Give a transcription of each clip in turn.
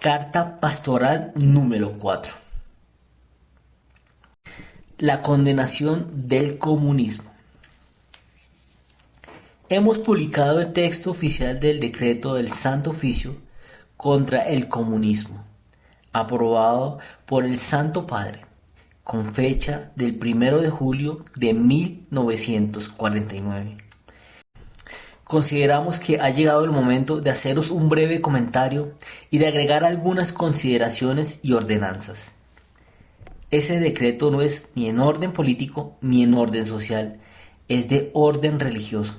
Carta Pastoral número 4. La condenación del comunismo. Hemos publicado el texto oficial del decreto del Santo Oficio contra el comunismo, aprobado por el Santo Padre, con fecha del 1 de julio de 1949. Consideramos que ha llegado el momento de haceros un breve comentario y de agregar algunas consideraciones y ordenanzas. Ese decreto no es ni en orden político ni en orden social, es de orden religioso.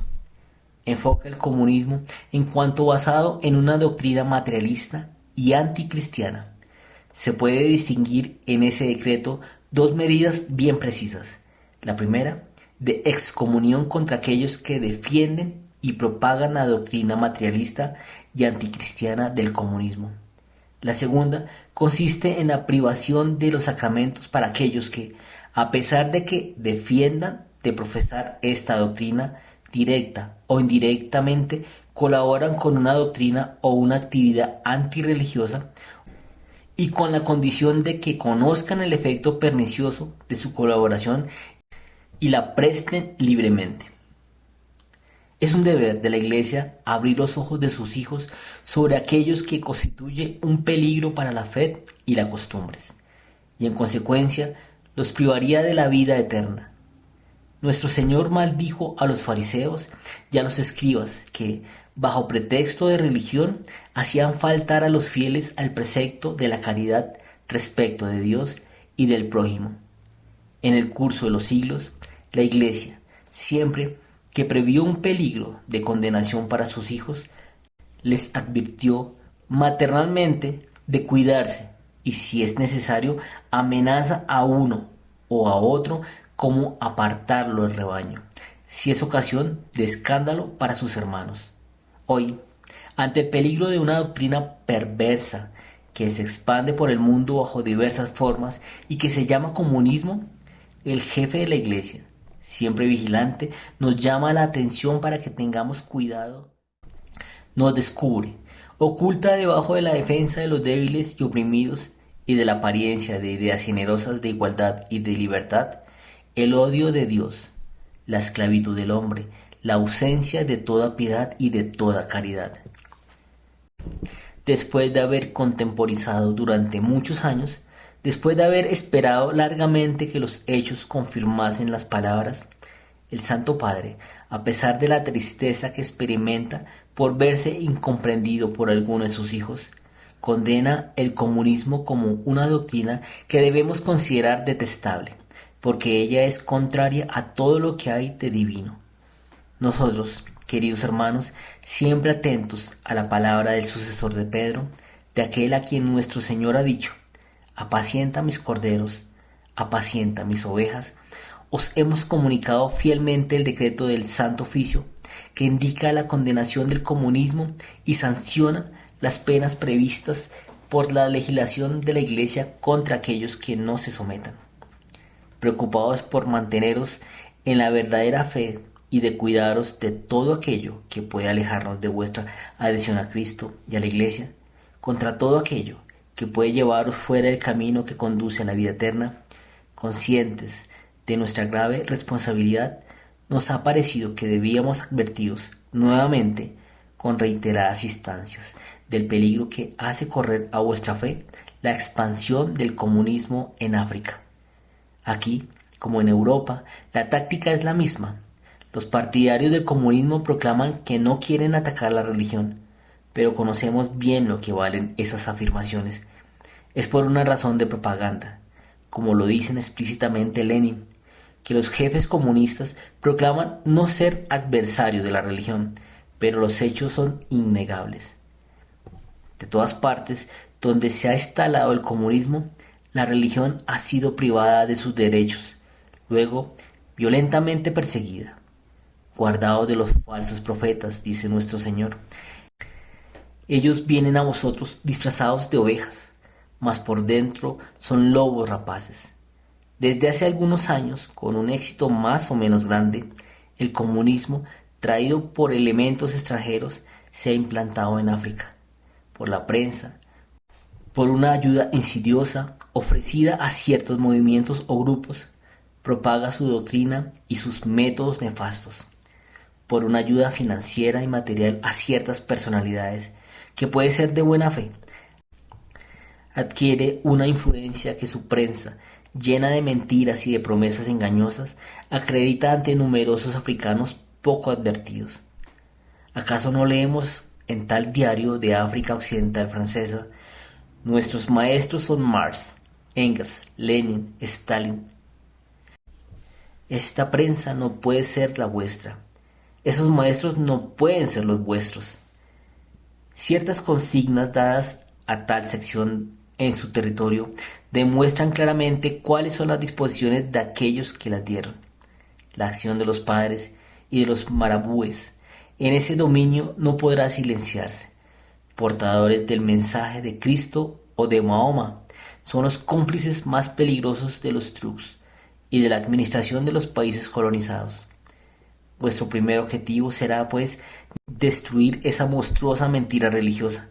Enfoca el comunismo en cuanto basado en una doctrina materialista y anticristiana. Se puede distinguir en ese decreto dos medidas bien precisas. La primera, de excomunión contra aquellos que defienden y propagan la doctrina materialista y anticristiana del comunismo. La segunda consiste en la privación de los sacramentos para aquellos que, a pesar de que defiendan de profesar esta doctrina, directa o indirectamente colaboran con una doctrina o una actividad antirreligiosa y con la condición de que conozcan el efecto pernicioso de su colaboración y la presten libremente. Es un deber de la Iglesia abrir los ojos de sus hijos sobre aquellos que constituyen un peligro para la fe y las costumbres, y en consecuencia los privaría de la vida eterna. Nuestro Señor maldijo a los fariseos y a los escribas que, bajo pretexto de religión, hacían faltar a los fieles al precepto de la caridad respecto de Dios y del prójimo. En el curso de los siglos, la Iglesia, siempre que previó un peligro de condenación para sus hijos, les advirtió maternalmente de cuidarse y, si es necesario, amenaza a uno o a otro como apartarlo del rebaño, si es ocasión de escándalo para sus hermanos. Hoy, ante el peligro de una doctrina perversa que se expande por el mundo bajo diversas formas y que se llama comunismo, el jefe de la Iglesia, siempre vigilante, nos llama la atención para que tengamos cuidado. Nos descubre, oculta debajo de la defensa de los débiles y oprimidos y de la apariencia de ideas generosas de igualdad y de libertad, el odio de Dios, la esclavitud del hombre, la ausencia de toda piedad y de toda caridad. Después de haber contemporizado durante muchos años, después de haber esperado largamente que los hechos confirmasen las palabras, el Santo Padre, a pesar de la tristeza que experimenta por verse incomprendido por alguno de sus hijos, condena el comunismo como una doctrina que debemos considerar detestable, porque ella es contraria a todo lo que hay de divino. Nosotros, queridos hermanos, siempre atentos a la palabra del sucesor de Pedro, de aquel a quien nuestro Señor ha dicho: apacienta mis corderos, apacienta mis ovejas, os hemos comunicado fielmente el decreto del Santo Oficio, que indica la condenación del comunismo y sanciona las penas previstas por la legislación de la Iglesia contra aquellos que no se sometan. Preocupados por manteneros en la verdadera fe y de cuidaros de todo aquello que puede alejarnos de vuestra adhesión a Cristo y a la Iglesia, contra todo aquello que puede llevaros fuera del camino que conduce a la vida eterna, conscientes de nuestra grave responsabilidad, nos ha parecido que debíamos advertiros nuevamente con reiteradas instancias del peligro que hace correr a vuestra fe la expansión del comunismo en África. Aquí, como en Europa, la táctica es la misma. Los partidarios del comunismo proclaman que no quieren atacar la religión, pero conocemos bien lo que valen esas afirmaciones. Es por una razón de propaganda, como lo dicen explícitamente Lenin, que los jefes comunistas proclaman no ser adversarios de la religión, pero los hechos son innegables. De todas partes donde se ha instalado el comunismo, la religión ha sido privada de sus derechos, luego violentamente perseguida. Guardaos de los falsos profetas, dice nuestro Señor. Ellos vienen a vosotros disfrazados de ovejas, mas por dentro son lobos rapaces. Desde hace algunos años, con un éxito más o menos grande, el comunismo, traído por elementos extranjeros, se ha implantado en África. Por la prensa, por una ayuda insidiosa ofrecida a ciertos movimientos o grupos, propaga su doctrina y sus métodos nefastos, por una ayuda financiera y material a ciertas personalidades, que puede ser de buena fe, adquiere una influencia que su prensa, llena de mentiras y de promesas engañosas, acredita ante numerosos africanos poco advertidos. ¿Acaso no leemos en tal diario de África Occidental francesa: nuestros maestros son Marx, Engels, Lenin, Stalin? Esta prensa no puede ser la vuestra. Esos maestros no pueden ser los vuestros. Ciertas consignas dadas a tal sección en su territorio demuestran claramente cuáles son las disposiciones de aquellos que las dieron. La acción de los padres y de los marabúes en ese dominio no podrá silenciarse. Portadores del mensaje de Cristo o de Mahoma son los cómplices más peligrosos de los trucs y de la administración de los países colonizados. Vuestro primer objetivo será, pues, destruir esa monstruosa mentira religiosa,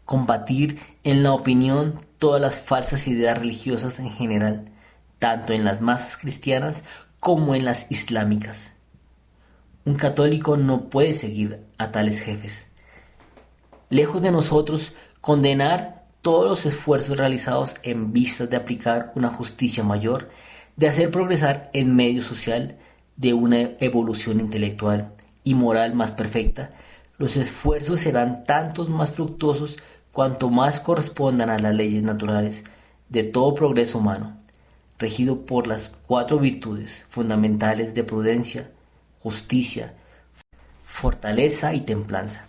combatir en la opinión todas las falsas ideas religiosas en general, tanto en las masas cristianas como en las islámicas. Un católico no puede seguir a tales jefes. Lejos de nosotros condenar todos los esfuerzos realizados en vistas de aplicar una justicia mayor, de hacer progresar el medio social, de una evolución intelectual y moral más perfecta, los esfuerzos serán tantos más fructuosos cuanto más correspondan a las leyes naturales de todo progreso humano, regido por las 4 virtudes fundamentales de prudencia, justicia, fortaleza y templanza.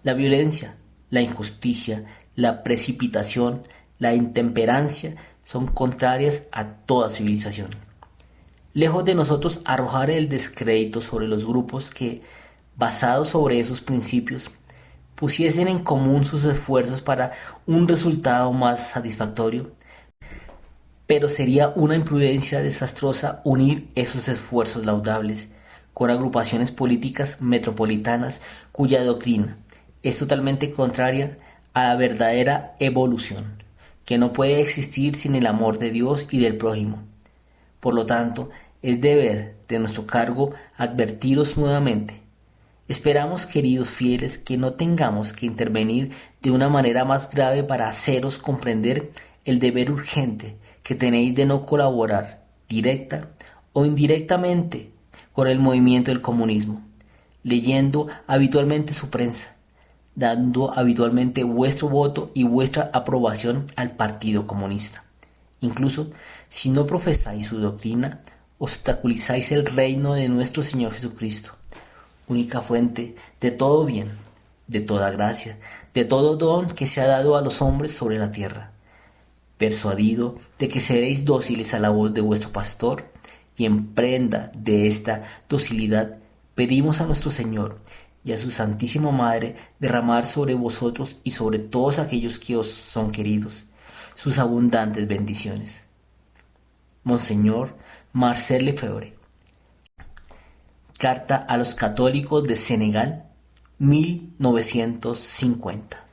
La violencia, la injusticia, la precipitación, la intemperancia son contrarias a toda civilización. Lejos de nosotros arrojar el descrédito sobre los grupos que, basados sobre esos principios, pusiesen en común sus esfuerzos para un resultado más satisfactorio, pero sería una imprudencia desastrosa unir esos esfuerzos laudables con agrupaciones políticas metropolitanas cuya doctrina es totalmente contraria a la verdadera evolución, que no puede existir sin el amor de Dios y del prójimo. Por lo tanto, es deber de nuestro cargo advertiros nuevamente. Esperamos, queridos fieles, que no tengamos que intervenir de una manera más grave para haceros comprender el deber urgente que tenéis de no colaborar, directa o indirectamente, con el movimiento del comunismo, leyendo habitualmente su prensa, dando habitualmente vuestro voto y vuestra aprobación al Partido Comunista. Incluso, si no profesáis su doctrina, obstaculizáis el reino de nuestro Señor Jesucristo, única fuente de todo bien, de toda gracia, de todo don que se ha dado a los hombres sobre la tierra. Persuadido de que seréis dóciles a la voz de vuestro pastor, y en prenda de esta docilidad pedimos a nuestro Señor y a su Santísima Madre derramar sobre vosotros y sobre todos aquellos que os son queridos sus abundantes bendiciones. Monseñor Marcel Lefebvre. Carta a los católicos de Senegal, 1950.